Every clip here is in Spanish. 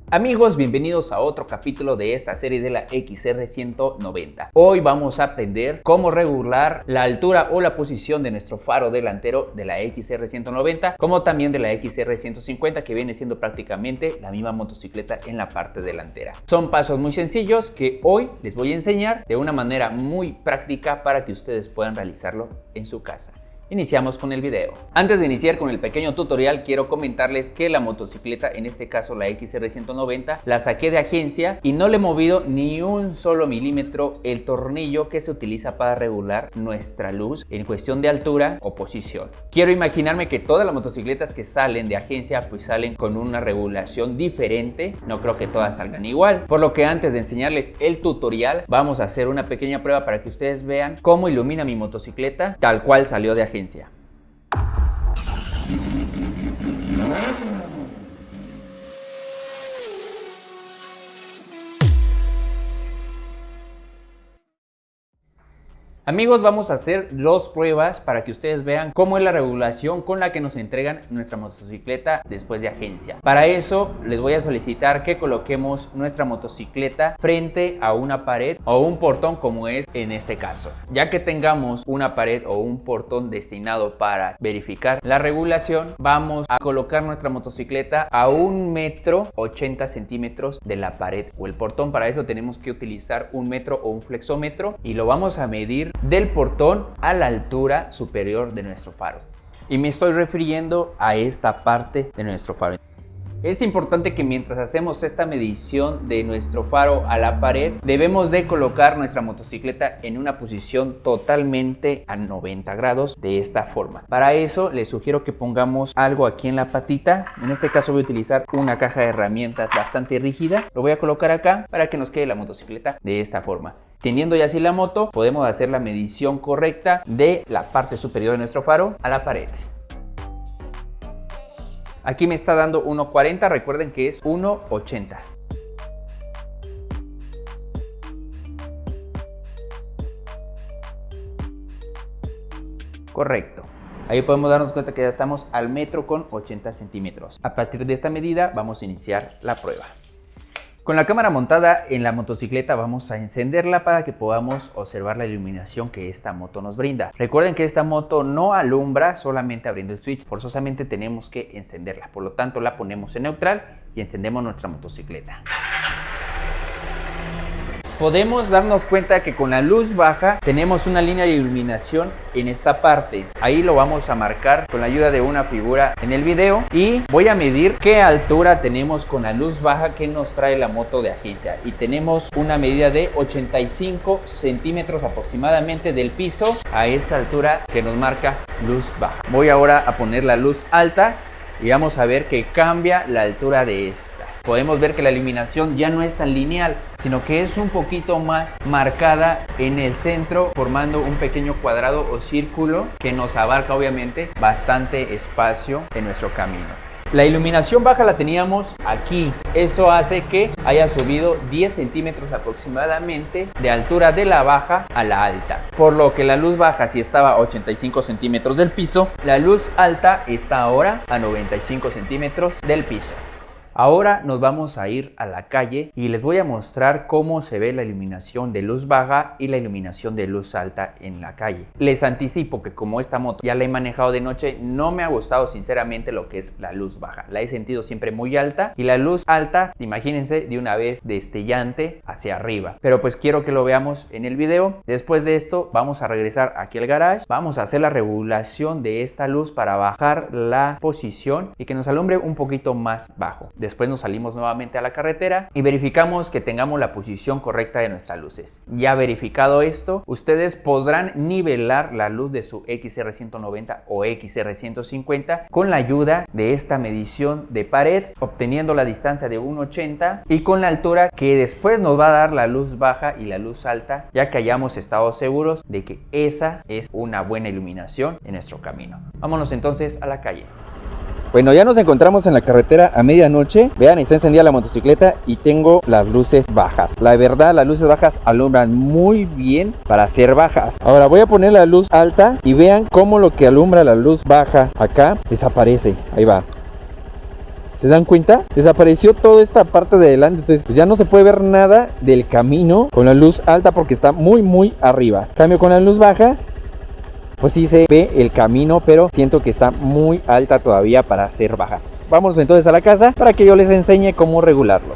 Amigos, bienvenidos a otro capítulo de esta serie de la XR190. Hoy vamos a aprender cómo regular la altura o la posición de nuestro faro delantero de la XR190, como también de la XR150, que viene siendo prácticamente la misma motocicleta en la parte delantera. Son pasos muy sencillos que hoy les voy a enseñar de una manera muy práctica para que ustedes puedan realizarlo en su casa. Iniciamos con el video. Antes de iniciar con el pequeño tutorial, quiero comentarles que la motocicleta, en este caso la XR190, la saqué de agencia y no le he movido ni un solo milímetro el tornillo que se utiliza para regular nuestra luz en cuestión de altura o posición. Quiero imaginarme que todas las motocicletas que salen de agencia pues salen con una regulación diferente. No creo que todas salgan igual, por lo que antes de enseñarles el tutorial vamos a hacer una pequeña prueba para que ustedes vean cómo ilumina mi motocicleta tal cual salió de agencia. Amigos, vamos a hacer dos pruebas para que ustedes vean cómo es la regulación con la que nos entregan nuestra motocicleta después de agencia. Para eso les voy a solicitar que coloquemos nuestra motocicleta frente a una pared o un portón, como es en este caso. Ya que tengamos una pared o un portón destinado para verificar la regulación, vamos a colocar nuestra motocicleta a 1,80 m de la pared o el portón. Para eso tenemos que utilizar un metro o un flexómetro y lo vamos a medir del portón a la altura superior de nuestro faro. Y me estoy refiriendo a esta parte de nuestro faro. Es importante que mientras hacemos esta medición de nuestro faro a la pared, debemos de colocar nuestra motocicleta en una posición totalmente a 90 grados de esta forma. Para eso les sugiero que pongamos algo aquí en la patita. En este caso voy a utilizar una caja de herramientas bastante rígida. Lo voy a colocar acá para que nos quede la motocicleta de esta forma. Teniendo ya así la moto, podemos hacer la medición correcta de la parte superior de nuestro faro a la pared. Aquí me está dando 1,40, recuerden que es 1,80. Correcto. Ahí podemos darnos cuenta que ya estamos al metro con 80 centímetros. A partir de esta medida vamos a iniciar la prueba. Con la cámara montada en la motocicleta vamos a encenderla para que podamos observar la iluminación que esta moto nos brinda. Recuerden que esta moto no alumbra solamente abriendo el switch, forzosamente tenemos que encenderla. Por lo tanto la ponemos en neutral y encendemos nuestra motocicleta. Podemos darnos cuenta que con la luz baja tenemos una línea de iluminación en esta parte. Ahí lo vamos a marcar con la ayuda de una figura en el video y voy a medir qué altura tenemos con la luz baja que nos trae la moto de agencia. Y tenemos una medida de 85 centímetros aproximadamente del piso a esta altura que nos marca luz baja. Voy ahora a poner la luz alta y vamos a ver que cambia la altura de esta. Podemos ver que la iluminación ya no es tan lineal, sino que es un poquito más marcada en el centro, formando un pequeño cuadrado o círculo que nos abarca obviamente bastante espacio en nuestro camino. La iluminación baja la teníamos aquí. Eso hace que haya subido 10 centímetros aproximadamente de altura de la baja a la alta. Por lo que la luz baja, si estaba a 85 centímetros del piso, la luz alta está ahora a 95 centímetros del piso. Ahora nos vamos a ir a la calle y les voy a mostrar cómo se ve la iluminación de luz baja y la iluminación de luz alta en la calle. Les anticipo que como esta moto ya la he manejado de noche, no me ha gustado sinceramente lo que es la luz baja. La he sentido siempre muy alta y la luz alta, imagínense, de una vez destellante hacia arriba. Pero pues quiero que lo veamos en el video. Después de esto vamos a regresar aquí al garage. Vamos a hacer la regulación de esta luz para bajar la posición y que nos alumbre un poquito más bajo. Después nos salimos nuevamente a la carretera y verificamos que tengamos la posición correcta de nuestras luces. Ya verificado esto, ustedes podrán nivelar la luz de su XR190 o XR150 con la ayuda de esta medición de pared, obteniendo la distancia de 1,80 y con la altura que después nos va a dar la luz baja y la luz alta, ya que hayamos estado seguros de que esa es una buena iluminación en nuestro camino. Vámonos entonces a la calle. Bueno, ya nos encontramos en la carretera a medianoche. Vean, está encendida la motocicleta y tengo las luces bajas. La verdad, las luces bajas alumbran muy bien para ser bajas. Ahora voy a poner la luz alta y vean cómo lo que alumbra la luz baja acá desaparece. Ahí va. ¿Se dan cuenta? Desapareció toda esta parte de adelante. Entonces pues ya no se puede ver nada del camino con la luz alta porque está muy arriba. En cambio con la luz baja, pues sí se ve el camino, pero siento que está muy alta todavía para ser baja. Vamos entonces a la casa para que yo les enseñe cómo regularlo.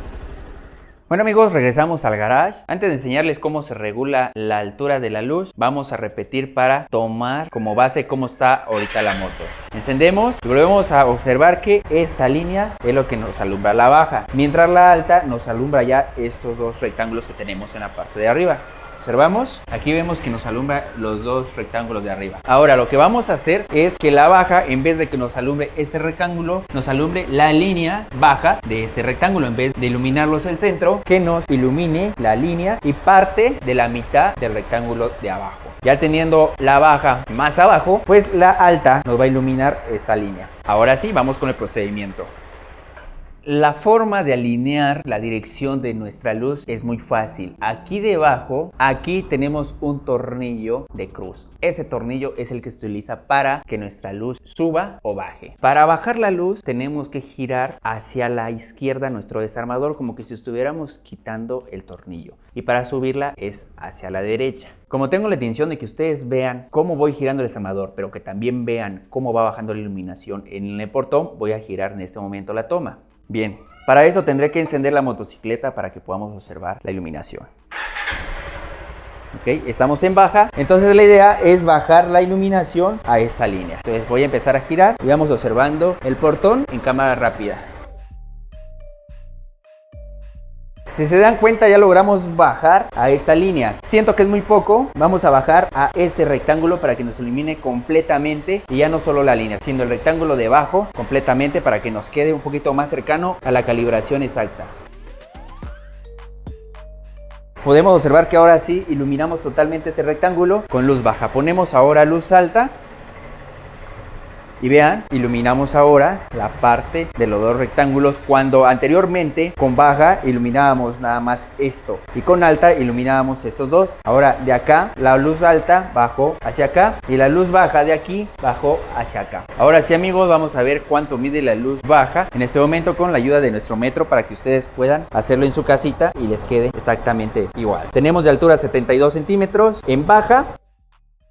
Bueno amigos, regresamos al garage. Antes de enseñarles cómo se regula la altura de la luz, vamos a repetir para tomar como base cómo está ahorita la moto. Encendemos y volvemos a observar que esta línea es lo que nos alumbra la baja, mientras la alta nos alumbra ya estos dos rectángulos que tenemos en la parte de arriba. Observamos, aquí vemos que nos alumbra los dos rectángulos de arriba. Ahora lo que vamos a hacer es que la baja, en vez de que nos alumbre este rectángulo, nos alumbre la línea baja de este rectángulo. En vez de iluminarlos el centro, que nos ilumine la línea y parte de la mitad del rectángulo de abajo. Ya teniendo la baja más abajo, pues la alta nos va a iluminar esta línea. Ahora sí, vamos con el procedimiento. La forma de alinear la dirección de nuestra luz es muy fácil. Aquí debajo, aquí tenemos un tornillo de cruz. Ese tornillo es el que se utiliza para que nuestra luz suba o baje. Para bajar la luz tenemos que girar hacia la izquierda nuestro desarmador, como que si estuviéramos quitando el tornillo. Y para subirla es hacia la derecha. Como tengo la intención de que ustedes vean cómo voy girando el desarmador, pero que también vean cómo va bajando la iluminación en el portón, voy a girar en este momento la toma. Bien, para eso tendré que encender la motocicleta para que podamos observar la iluminación. Ok, estamos en baja, entonces la idea es bajar la iluminación a esta línea. Entonces voy a empezar a girar y vamos observando el portón en cámara rápida. Si se dan cuenta, ya logramos bajar a esta línea. Siento que es muy poco. Vamos a bajar a este rectángulo para que nos ilumine completamente. Y ya no solo la línea, sino el rectángulo de abajo completamente para que nos quede un poquito más cercano a la calibración exacta. Podemos observar que ahora sí iluminamos totalmente este rectángulo con luz baja. Ponemos ahora luz alta. Y vean, iluminamos ahora la parte de los dos rectángulos, cuando anteriormente con baja iluminábamos nada más esto y con alta iluminábamos estos dos. Ahora de acá la luz alta bajó hacia acá y la luz baja de aquí bajó hacia acá. Ahora sí amigos, vamos a ver cuánto mide la luz baja en este momento con la ayuda de nuestro metro para que ustedes puedan hacerlo en su casita y les quede exactamente igual. Tenemos de altura 72 centímetros en baja,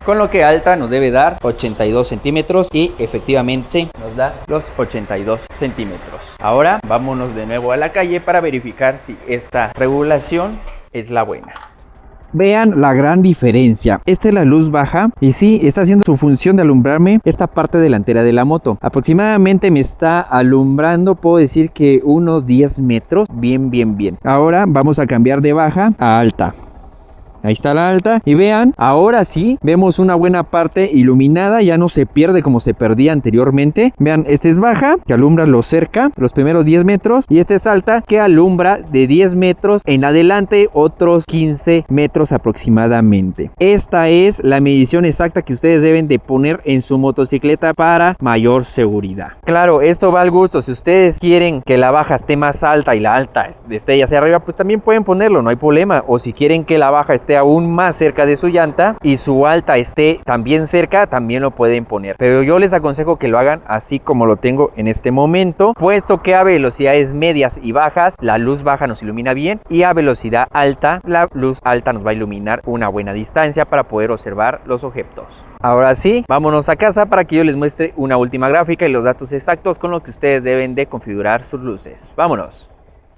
con lo que alta nos debe dar 82 centímetros y efectivamente nos da los 82 centímetros. Ahora vámonos de nuevo a la calle para verificar si esta regulación es la buena. Vean la gran diferencia. Esta es la luz baja y sí, está haciendo su función de alumbrarme esta parte delantera de la moto. Aproximadamente me está alumbrando, puedo decir que unos 10 metros. Bien. Ahora vamos a cambiar de baja a alta. Ahí está la alta y vean, ahora sí vemos una buena parte iluminada, ya no se pierde como se perdía anteriormente. Vean, esta es baja, que alumbra lo cerca, los primeros 10 metros, y esta es alta, que alumbra de 10 metros en adelante otros 15 metros aproximadamente. Esta es la medición exacta que ustedes deben de poner en su motocicleta para mayor seguridad. Claro, esto va al gusto. Si ustedes quieren que la baja esté más alta y la alta esté hacia arriba, pues también pueden ponerlo, no hay problema. O si quieren que la baja esté aún más cerca de su llanta y su alta esté también cerca, también lo pueden poner, pero yo les aconsejo que lo hagan así como lo tengo en este momento, puesto que a velocidades medias y bajas la luz baja nos ilumina bien y a velocidad alta la luz alta nos va a iluminar una buena distancia para poder observar los objetos. Ahora sí, vámonos a casa para que yo les muestre una última gráfica y los datos exactos con los que ustedes deben de configurar sus luces. Vámonos.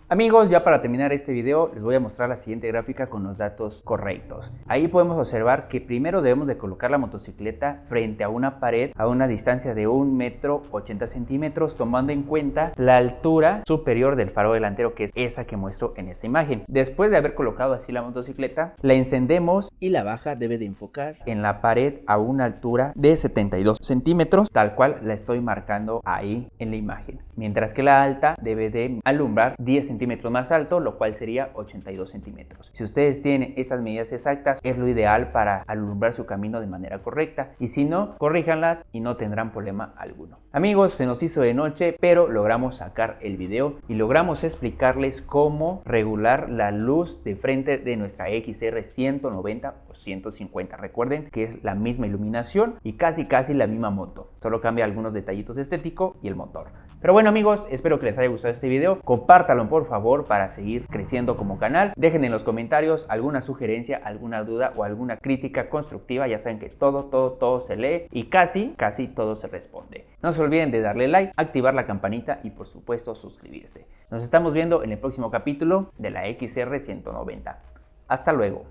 Amigos, ya para terminar este video les voy a mostrar la siguiente gráfica con los datos correctos. Ahí podemos observar que primero debemos de colocar la motocicleta frente a una pared a una distancia de 1,80 metros, tomando en cuenta la altura superior del faro delantero, que es esa que muestro en esta imagen. Después de haber colocado así la motocicleta, la encendemos y la baja debe de enfocar en la pared a una altura de 72 centímetros, tal cual la estoy marcando ahí en la imagen. Mientras que la alta debe de alumbrar 10 centímetros más alto, lo cual sería 82 centímetros. Si ustedes tienen estas medidas exactas, es lo ideal para alumbrar su camino de manera correcta, y si no, corríjanlas y no tendrán problema alguno. Amigos, se nos hizo de noche, pero logramos sacar el video y logramos explicarles cómo regular la luz de frente de nuestra XR 190 o 150. Recuerden que es la misma iluminación y casi la misma moto, solo cambia algunos detallitos estéticos y el motor. Pero bueno amigos, espero que les haya gustado este video. Compártanlo por favor para seguir creciendo como canal. Dejen en los comentarios alguna sugerencia, alguna duda o alguna crítica constructiva. Ya saben que todo se lee y casi todo se responde. No se olviden de darle like, activar la campanita y por supuesto suscribirse. Nos estamos viendo en el próximo capítulo de la XR190. Hasta luego.